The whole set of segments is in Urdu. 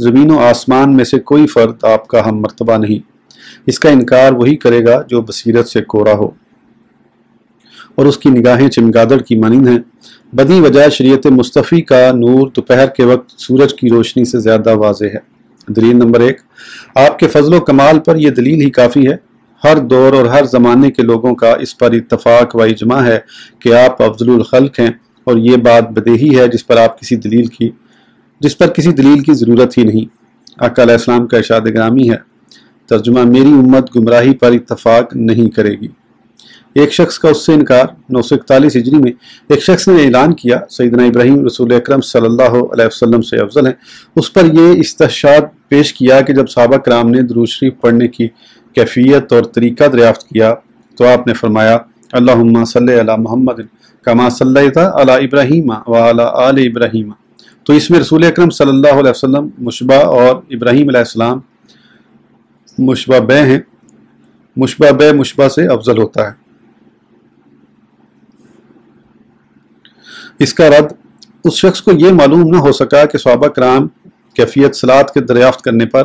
زمین و آسمان میں سے کوئی فرد آپ کا ہم مرتبہ نہیں، اس کا انکار وہی کرے گا جو بصیرت سے کورا ہو اور اس کی نگاہیں چمگادڑ کی مانند ہیں۔ بدی وجہ شریعت مصطفی کا نور دوپہر کے وقت سورج کی روشنی سے زیادہ واضح ہے۔ دلیل نمبر 1، آپ کے فضل و کمال پر یہ دلیل ہی کافی ہے۔ ہر دور اور ہر زمانے کے لوگوں کا اس پر اتفاق و اجماع ہے کہ آپ افضل الخلق ہیں، اور یہ بات بدیہی ہے جس پر کسی دلیل کی ضرورت ہی نہیں۔ آقا علیہ السلام کا ارشاد گرامی ہے، ترجمہ: میری امت گمراہی پر اتفاق نہیں کرے گی۔ ایک شخص کا اس سے انکار 941 ہجری میں ایک شخص نے اعلان کیا سیدنا ابراہیم رسول اکرم صلی اللہ علیہ وسلم سے افضل ہیں۔ اس پر یہ استشہاد پیش کیا کہ جب صحابہ کرام نے درود شریف پڑھنے کی کیفیت اور طریقہ دریافت کیا تو آپ نے فرمایا، اللہم صلی علی محمد کما صلیت علی ابراہیم وعلی آل ابراہیم۔ تو اس میں رسول اکرم صلی اللہ علیہ وسلم مشبہ اور ابراہیم علیہ السلام مشبہ بے ہیں۔ مشبہ بے مشبہ سے افضل ہوتا ہے۔ اس کا رد اس شخص کو یہ معلوم نہ ہو سکا کہ صحابہ کرام کیفیت صلاۃ کے دریافت کرنے پر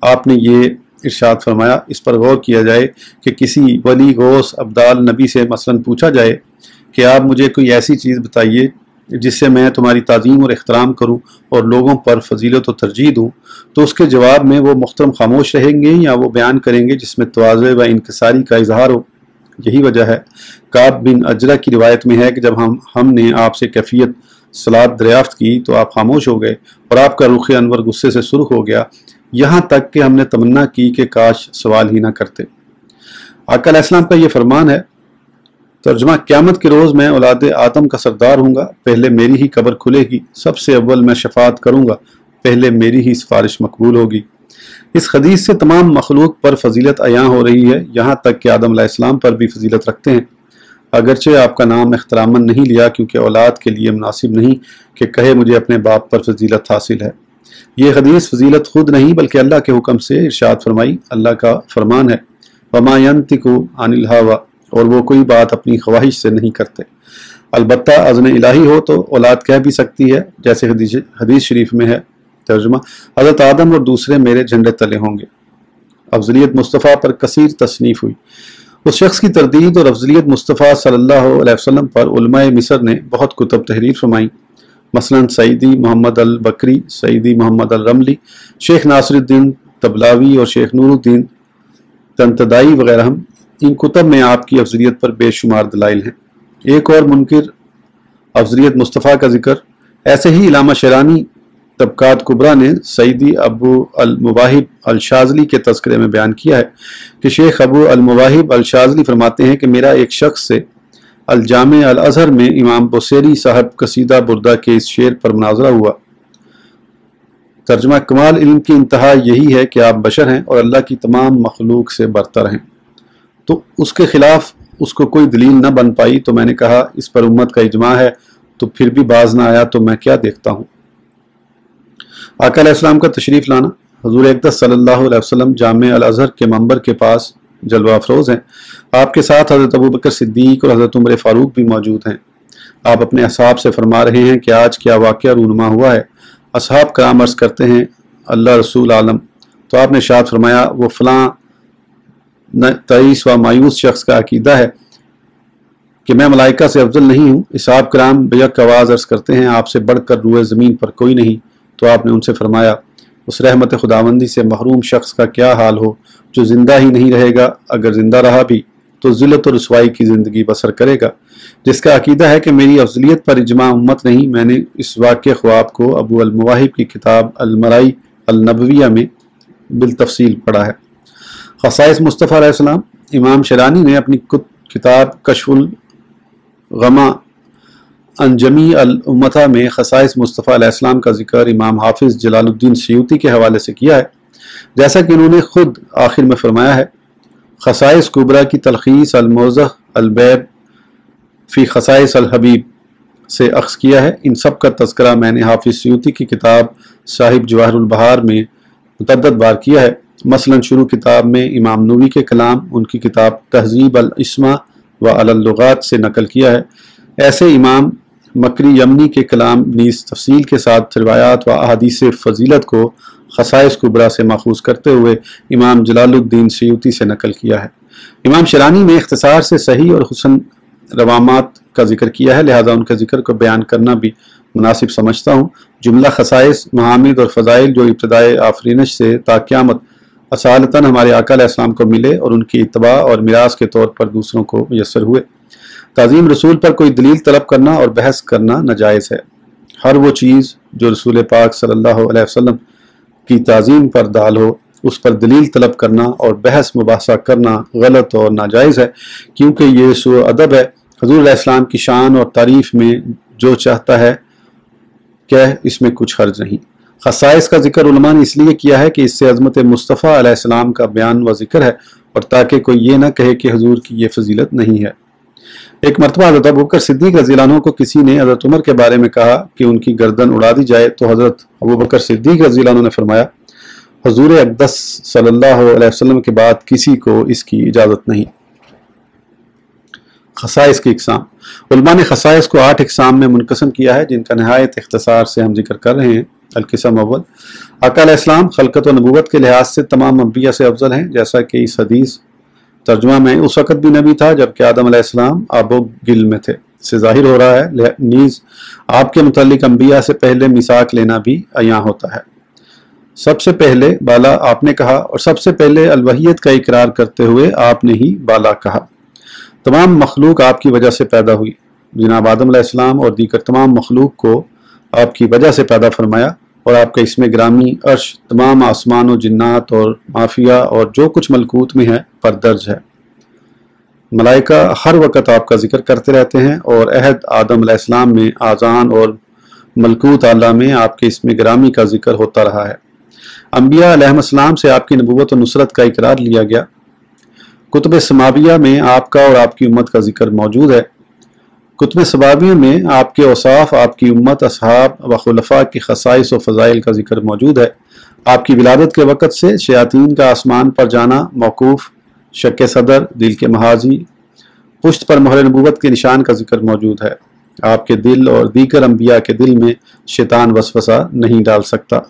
آپ نے یہ ارشاد فرمایا۔ اس پر غور کیا جائے کہ کسی ولی غوث ابدال نبی سے مثلا پوچھا جائے کہ آپ مجھے کوئی ایسی چیز بتائیے جس سے میں تمہاری تعظیم اور احترام کروں اور لوگوں پر فضیلت و ترجیح دوں، تو اس کے جواب میں وہ محترم خاموش رہیں گے یا وہ بیان کریں گے جس میں تواضع و انکساری کا اظہار ہو۔ یہی وجہ ہے کعب بن اجرہ کی روایت میں ہے کہ جب ہم نے آپ سے کیفیت صلاۃ دریافت کی تو آپ خاموش ہو گئے اور آپ کا رخ انور غصے سے سرخ ہو گیا، یہاں تک کہ ہم نے تمنا کی کہ کاش سوال ہی نہ کرتے۔ آقا علیہ السلام کا یہ فرمان ہے، ترجمہ: قیامت کے روز میں اولاد آدم کا سردار ہوں گا، پہلے میری ہی قبر کھلے گی، سب سے اول میں شفاعت کروں گا، پہلے میری ہی سفارش مقبول ہوگی۔ اس حدیث سے تمام مخلوق پر فضیلت عیاں ہو رہی ہے، یہاں تک کہ آدم علیہ السلام پر بھی فضیلت رکھتے ہیں، اگرچہ آپ کا نام احتراماً نہیں لیا کیونکہ اولاد کے لیے مناسب نہیں کہ کہے مجھے اپنے باپ پر فضیلت حاصل ہے۔ یہ حدیث فضیلت خود نہیں بلکہ اللہ کے حکم سے ارشاد فرمائی، اللہ کا فرمان ہے، وَمَا يَنْطِقُ عَنِ الْهَوَىٰ، اور وہ کوئی بات اپنی خواہش سے نہیں کرتے۔ البتہ اذن الہی ہو تو اولاد کہہ بھی سکتی ہے، جیسے حدیث شریف میں ہے، ترجمہ: حضرت آدم اور دوسرے میرے جھنڈے تلے ہوں گے۔ افضلیت مصطفیٰ پر کثیر تصنیف ہوئی۔ اس شخص کی تردید اور افضلیت مصطفیٰ صلی اللہ علیہ وسلم پر علماء مصر نے بہت کتب تحریر فرمائیں، مثلا سعیدی محمد البکری، سعیدی محمد الرملی، شیخ ناصر الدین طبلاوی اور شیخ نور الدین تنتدائی وغیرہ۔ ان کتب میں آپ کی افضلیت پر بے شمار دلائل ہیں۔ ایک اور منکر افضلیت مصطفیٰ کا ذکر ایسے ہی علامہ شیرانی طبقات کبریٰ نے سیدی ابو المواہب الشاذلی کے تذکرے میں بیان کیا ہے کہ شیخ ابو المواہب الشاذلی فرماتے ہیں کہ میرا ایک شخص سے الجامع الازہر میں امام بصیری صاحب قصیدہ بردہ کے اس شعر پر مناظرہ ہوا، ترجمہ: کمال علم کی انتہا یہی ہے کہ آپ بشر ہیں اور اللہ کی تمام مخلوق سے برتر ہیں۔ تو اس کے خلاف اس کو کوئی دلیل نہ بن پائی تو میں نے کہا اس پر امت کا اجماع ہے، تو پھر بھی باز نہ آیا تو میں کیا دیکھتا ہوں۔ آقا علیہ السلام کا تشریف لانا۔ حضور اقدس صلی اللہ علیہ وسلم جامع الازہر کے منبر کے پاس جلوہ افروز ہیں، آپ کے ساتھ حضرت ابوبکر صدیق اور حضرت عمر فاروق بھی موجود ہیں۔ آپ اپنے اصحاب سے فرما رہے ہیں کہ آج کیا واقعہ رونما ہوا ہے۔ اصحاب کرام عرض کرتے ہیں، اللہ رسول عالم۔ تو آپ نے ارشاد فرمایا، وہ فلاں تعیس و مایوس شخص کا عقیدہ ہے کہ میں ملائکہ سے افضل نہیں ہوں۔ اصحاب کرام بیک آواز عرض کرتے ہیں، آپ سے بڑھ کر روئے زمین پر کوئی نہیں۔ تو آپ نے ان سے فرمایا، اس رحمت خداوندی سے محروم شخص کا کیا حال ہو جو زندہ ہی نہیں رہے گا، اگر زندہ رہا بھی تو ذلت و رسوائی کی زندگی بسر کرے گا۔ جس کا عقیدہ ہے کہ میری افضلیت پر اجماع امت نہیں، میں نے اس واقع خواب کو ابو المواہب کی کتاب المرائی النبویہ میں بالتفصیل پڑھا ہے۔ خصائص مصطفیٰ علیہ السلام۔ امام شیرانی نے اپنی کتاب کشف الغمہ عن جمیع الامتہ میں خصائص مصطفیٰ علیہ السلام کا ذکر امام حافظ جلال الدین سیوطی کے حوالے سے کیا ہے، جیسا کہ انہوں نے خود آخر میں فرمایا ہے۔ خصائص کبریٰ کی تلخیص الموضح البیب فی خصائص الحبیب سے اخذ کیا ہے۔ ان سب کا تذکرہ میں نے حافظ سیوطی کی کتاب صاحب جواہر البحار میں متعدد بار کیا ہے، مثلا شروع کتاب میں امام نووی کے کلام، ان کی کتاب تہذیب الاسماء و اللغات سے نقل کیا ہے۔ ایسے امام مکری یمنی کے کلام نیز تفصیل کے ساتھ روایات و احادیث فضیلت کو خصائص کبریٰ سے ماخوذ کرتے ہوئے امام جلال الدین سیوطی سے نقل کیا ہے۔ امام شیرانی نے اختصار سے صحیح اور حسن روامات کا ذکر کیا ہے، لہذا ان کے ذکر کو بیان کرنا بھی مناسب سمجھتا ہوں۔ جملہ خصائص، محامد اور فضائل جو ابتدائے آفرینش سے تا قیامت اصالتاً ہمارے آقا علیہ السلام کو ملے اور ان کی اتباع اور میراث کے طور پر دوسروں کو میسر ہوئے۔ تعظیم رسول پر کوئی دلیل طلب کرنا اور بحث کرنا ناجائز ہے۔ ہر وہ چیز جو رسول پاک صلی اللہ علیہ وسلم کی تعظیم پر دال ہو، اس پر دلیل طلب کرنا اور بحث مباحثہ کرنا غلط اور ناجائز ہے، کیونکہ یہ سوء ادب ہے۔ حضور علیہ السلام کی شان اور تعریف میں جو چاہتا ہے کہ اس میں کچھ حرج نہیں۔ خصائص کا ذکر علماء نے اس لیے کیا ہے کہ اس سے عظمت مصطفیٰ علیہ السلام کا بیان و ذکر ہے، اور تاکہ کوئی یہ نہ کہے کہ حضور کی یہ فضیلت نہیں ہے۔ ایک مرتبہ حضرت ابوبکر صدیق رضی اللہ عنہ کو کسی نے حضرت عمر کے بارے میں کہا کہ ان کی گردن اڑا دی جائے، تو حضرت ابوبکر صدیق رضی اللہ عنہ نے فرمایا، حضور اقدس صلی اللہ علیہ وسلم کے بعد کسی کو اس کی اجازت نہیں۔ خصائص کی اقسام۔ علماء نے خصائص کو 8 اقسام میں منقسم کیا ہے، جن کا نہایت اختصار سے ہم ذکر کر رہے ہیں۔ القسم اول، آقا علیہ السلام خلقت و نبوت کے لحاظ سے تمام انبیاء سے افضل ہیں، جیسا کہ اس حدیث ترجمہ میں اس وقت بھی نبی تھا جبکہ آدم علیہ السلام آب و گل میں تھے سے ظاہر ہو رہا ہے، نیز آپ کے متعلق انبیاء سے پہلے میثاق لینا بھی عیاں ہوتا ہے۔ سب سے پہلے بالا آپ نے کہا، اور سب سے پہلے الوحیت کا اقرار کرتے ہوئے آپ نے ہی بالا کہا۔ تمام مخلوق آپ کی وجہ سے پیدا ہوئی، جناب آدم علیہ السلام اور دیگر تمام مخلوق کو آپ کی وجہ سے پیدا فرمایا، اور آپ کا اسم گرامی عرش تمام آسمان و جنات اور مافیا اور جو کچھ ملکوت میں ہے پر درج ہے۔ ملائکہ ہر وقت آپ کا ذکر کرتے رہتے ہیں، اور عہد آدم علیہ السلام میں آذان اور ملکوت اعلیٰ میں آپ کے اسم گرامی کا ذکر ہوتا رہا ہے۔ انبیاء علیہ السلام سے آپ کی نبوت و نصرت کا اقرار لیا گیا۔ کتب سماویہ میں آپ کا اور آپ کی امت کا ذکر موجود ہے۔ کتب سماویہ میں آپ کے اوصاف، آپ کی امت، اصحاب و خلفاء کی خصائص و فضائل کا ذکر موجود ہے۔ آپ کی ولادت کے وقت سے شیاطین کا آسمان پر جانا موقوف، شک صدر، دل کے محاذی، پشت پر مہر نبوت کے نشان کا ذکر موجود ہے۔ آپ کے دل اور دیگر انبیاء کے دل میں شیطان وسوسہ نہیں ڈال سکتا۔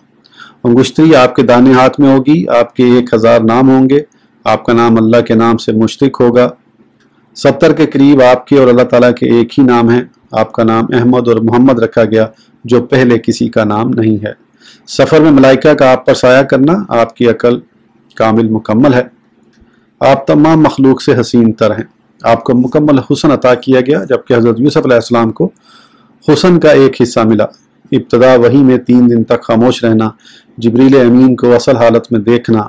انگشتری آپ کے دانے ہاتھ میں ہوگی، آپ کے 1000 نام ہوں گے، آپ کا نام اللہ کے نام سے مشتق ہوگا۔ 70 کے قریب آپ کے اور اللہ تعالیٰ کے ایک ہی نام ہے۔ آپ کا نام احمد اور محمد رکھا گیا، جو پہلے کسی کا نام نہیں ہے۔ سفر میں ملائکہ کا آپ پر سایہ کرنا، آپ کی عقل کامل مکمل ہے۔ آپ تمام مخلوق سے حسین تر ہیں۔ آپ کو مکمل حسن عطا کیا گیا، جبکہ حضرت یوسف علیہ السلام کو حسن کا ایک حصہ ملا۔ ابتدا وحی میں 3 دن تک خاموش رہنا، جبریل امین کو اصل حالت میں دیکھنا،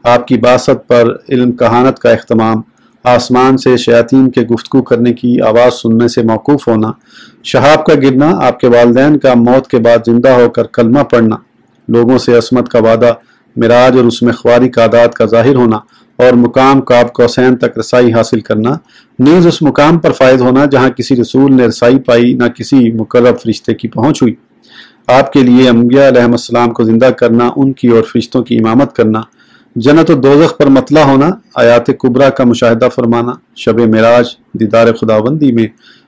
آپ کی بعثت پر علم کہانت کا اہتمام، آسمان سے شیاطین کے گفتگو کرنے کی آواز سننے سے موقوف ہونا، شہاب کا گرنا، آپ کے والدین کا موت کے بعد زندہ ہو کر کلمہ پڑھنا، لوگوں سے عصمت کا وعدہ، معراج اور اس میں خواری کا عادات کا ظاہر ہونا، اور مقام قاب قوسین تک رسائی حاصل کرنا، نیز اس مقام پر فائز ہونا جہاں کسی رسول نے رسائی پائی نہ کسی مقرب فرشتے کی پہنچ ہوئی۔ آپ کے لیے انبیاء علیہ السلام کو زندہ کرنا، ان کی اور فرشتوں کی امامت کرنا، جنت و دوزخ پر مطلع ہونا، آیات کبریٰ کا مشاہدہ فرمانا، شب معراج، دیدار خداوندی میں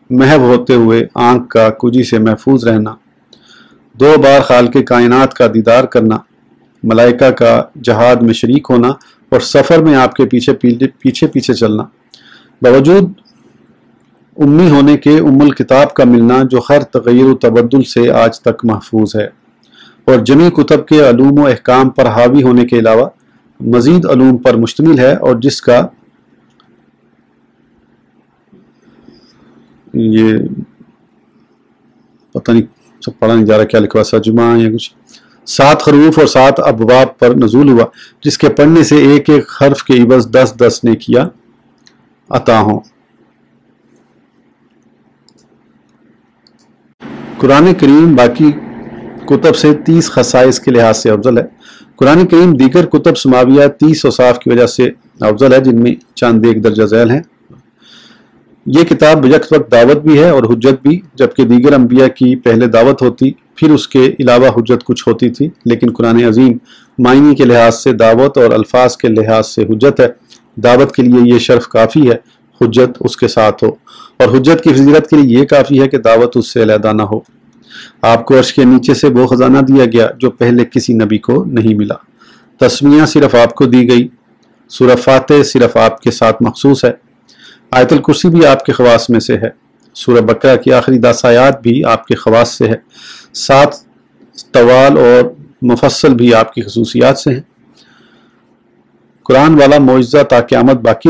محو ہوتے ہوئے آنکھ کا کجی سے محفوظ رہنا، 2 بار خالق کائنات کا دیدار کرنا، ملائکہ کا جہاد میں شریک ہونا، اور سفر میں آپ کے پیچھے چلنا، باوجود امی ہونے کے الکتاب کا ملنا جو ہر تغیر و تبدل سے آج تک محفوظ ہے، اور جمی کتب کے علوم و احکام پر حاوی ہونے کے علاوہ مزید علوم پر مشتمل ہے، اور جس کا یہ پتہ نہیں سب پڑھا نہیں جا رہا کیا لکھا سجمہ یا کچھ، 7 حروف اور 7 ابواب پر نزول ہوا، جس کے پڑھنے سے ایک ایک حرف کے عوض 10 نیکیاں عطا ہوں۔ قرآن کریم باقی کتب سے 30 خصائص کے لحاظ سے افضل ہے۔ قرآن کریم دیگر کتب سماویہ 30 اوصاف کی وجہ سے افضل ہے، جن میں چند ایک درجہ ذیل ہیں۔ یہ کتاب یک وقت دعوت بھی ہے اور حجت بھی، جبکہ دیگر انبیاء کی پہلے دعوت ہوتی، پھر اس کے علاوہ حجت کچھ ہوتی تھی، لیکن قرآن عظیم معنی کے لحاظ سے دعوت اور الفاظ کے لحاظ سے حجت ہے۔ دعوت کے لیے یہ شرف کافی ہے حجت اس کے ساتھ ہو، اور حجت کی فضیلت کے لیے یہ کافی ہے کہ دعوت اس سے علیحدہ نہ ہو۔ آپ کو عرش کے نیچے سے وہ خزانہ دیا گیا جو پہلے کسی نبی کو نہیں ملا۔ تسمیہ صرف آپ کو دی گئی۔ سورہ فاتح صرف آپ کے ساتھ مخصوص ہے۔ آیت الکرسی بھی آپ کے خواص میں سے ہے۔ سورہ بقرہ کی آخری 10 آیات بھی آپ کے خواص سے ہے۔ 7 طوال اور مفصل بھی آپ کی خصوصیات سے ہیں۔ قرآن والا معجزہ تا قیامت باقی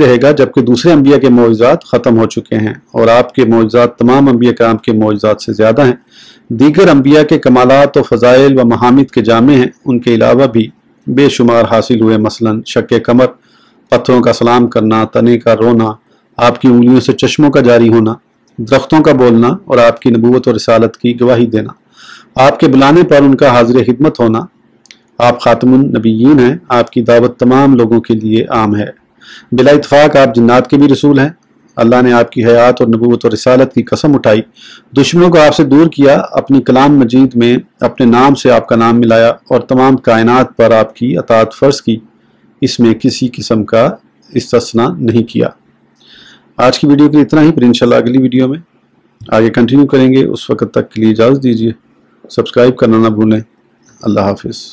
رہے گا، جبکہ دوسرے انبیاء کے معجزات ختم ہو چکے ہیں اور آپ کے معجزات تمام انبیاء کرام کے معجزات سے زیادہ ہیں۔ دیگر انبیاء کے کمالات و فضائل و محامد کے جامع ہیں، ان کے علاوہ بھی بے شمار حاصل ہوئے، مثلا شق قمر، پتھروں کا سلام کرنا، تنے کا رونا، آپ کی انگلیوں سے چشموں کا جاری ہونا، درختوں کا بولنا اور آپ کی نبوت و رسالت کی گواہی دینا، آپ کے بلانے پر ان کا حاضر خدمت ہونا۔ آپ خاتم النبیین ہیں، آپ کی دعوت تمام لوگوں کے لیے عام ہے۔ بلا اتفاق آپ جنات کے بھی رسول ہیں۔ اللہ نے آپ کی حیات اور نبوت اور رسالت کی قسم اٹھائی، دشمنوں کو آپ سے دور کیا، اپنی کلام مجید میں اپنے نام سے آپ کا نام ملایا اور تمام کائنات پر آپ کی اطاعت فرض کی، اس میں کسی قسم کا استثناء نہیں کیا۔ آج کی ویڈیو کے لیے اتنا ہی، پھر انشاءاللہ اگلی ویڈیو میں آگے کنٹینیو کریں گے۔ اس وقت تک کے لیے اجازت دیجیے، سبسکرائب کرنا نہ بھولیں۔ اللہ حافظ۔